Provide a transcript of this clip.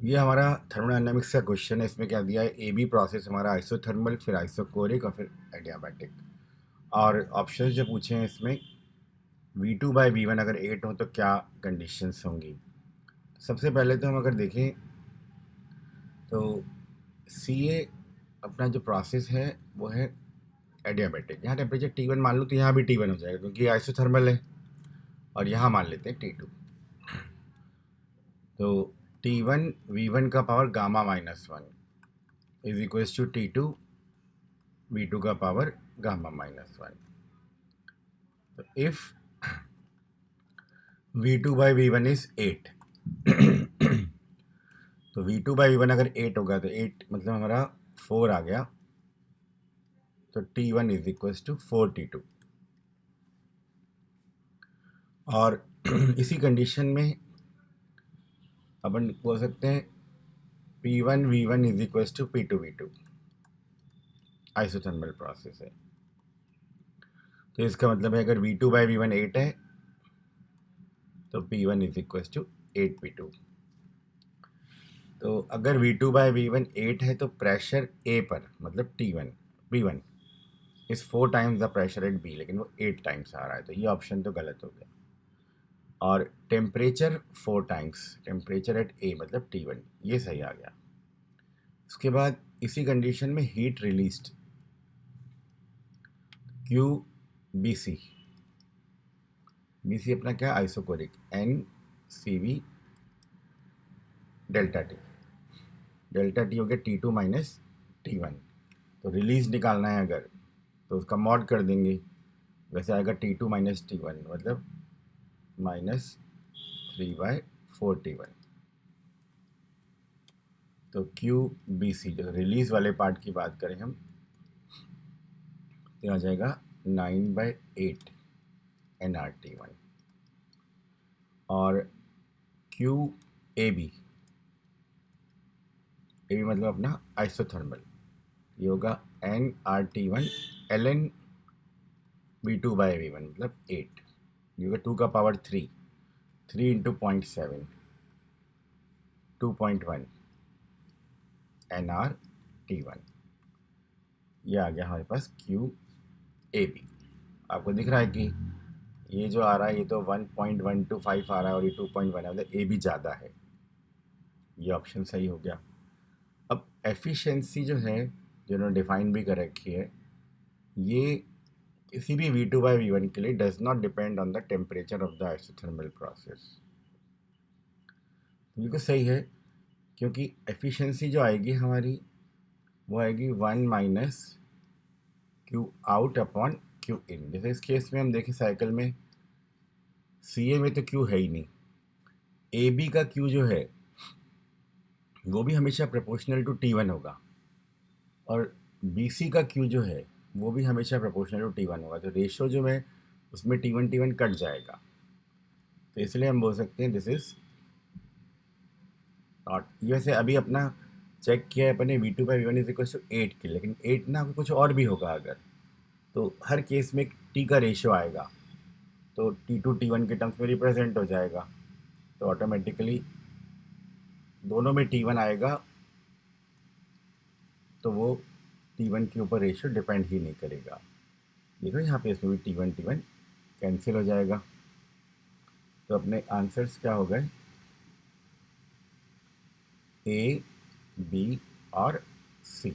ये हमारा थर्मोडायनामिक्स का क्वेश्चन है। इसमें क्या दिया है, ए बी प्रोसेस हमारा आइसोथर्मल, फिर आइसोकोरिक और फिर एडियाबैटिक। और ऑप्शंस जो पूछे हैं इसमें, V2/V1 अगर 8 हो तो क्या कंडीशंस होंगी। सबसे पहले तो हम अगर देखें तो सी ए अपना जो प्रोसेस है वो है एडियाबैटिक। यहाँ टेम्परेचर T1 मान लो तो यहाँ भी T1 हो जाएगा क्योंकि आइसोथर्मल है। और यहाँ मान लेते हैं T2। तो T1 V1 का power gamma is equals to T2 V2 का पावर गामा-1। तो इफ V2/V1 इज 8 तो V2/V1 अगर 8 होगा तो 8 मतलब हमारा 4 आ गया। तो T1 is equals to 4T2। और इसी कंडीशन में अपन बोल सकते हैं P1/V1 is equals to P2/V2। Isothermal process है तो इसका मतलब है अगर V2/V1 8 है तो P1 is equals to 8P2। तो अगर V2/V1 8 है तो प्रेशर A पर मतलब T1 P1 is 4 times the pressure at B, लेकिन वो 8 टाइम्स आ रहा है तो ये ऑप्शन तो गलत हो गया। और temperature 4 times temperature at A मतलब T1, ये सही आ गया। उसके बाद इसी कंडीशन में हीट रिलीज्ड QBC। BC अपना क्या, isochoric, NCV delta T. Delta T हो गया T2 माइनस T1। तो रिलीज निकालना है अगर तो उसका मॉड कर देंगे, वैसे आएगा T2 माइनस T1 मतलब -3/4T1। तो QBC जो रिलीज वाले पार्ट की बात करें हम तो आ जाएगा 9/8 nRT1। और QAB, ए बी मतलब अपना आइसोथर्मल, ये होगा nRT1 ln V2/V1 मतलब 8। ये होगा 2 का पावर 3 इंटू 0.7 2.1 nRT1। ये आ गया हमारे पास QAB। आपको दिख रहा है कि ये जो आ रहा है ये तो 1.125 आ रहा है और ये 2.1 है, मतलब ए बी ज़्यादा है। ये ऑप्शन सही हो गया। अब एफिशिएंसी जो है जो उन्होंने डिफाइन भी कर रखी है, ये किसी भी V2/V1 के लिए does not depend on the temperature of the isothermal process. बिल्कुल सही है, क्योंकि एफिशिएंसी जो आएगी हमारी वो आएगी 1 minus Q out upon Q in. जैसे इस केस में हम देखें साइकिल में सी ए में तो क्यू है ही नहीं, ए बी का क्यू जो है वो भी हमेशा प्रोपोर्शनल टू T1 होगा, और बी सी का क्यू जो है वो भी हमेशा प्रोपोर्शनल टू T1 होगा। तो रेशो जो है उसमें T1 कट जाएगा। तो इसलिए हम बोल सकते हैं दिस इज नॉट। वैसे अभी अपना चेक किया है अपने V2/V1 इज इक्वल टू 8 की, लेकिन 8 ना कुछ और भी होगा अगर, तो हर केस में टी का रेशियो आएगा तो T2 T1 के टर्म्स में रिप्रेजेंट हो जाएगा। तो ऑटोमेटिकली दोनों में T1 आएगा तो वो T1 के ऊपर रेशियो डिपेंड ही नहीं करेगा। देखो यहाँ पे इसमें भी T1 कैंसिल हो जाएगा। तो अपने आंसर्स क्या हो गए, A, B और C।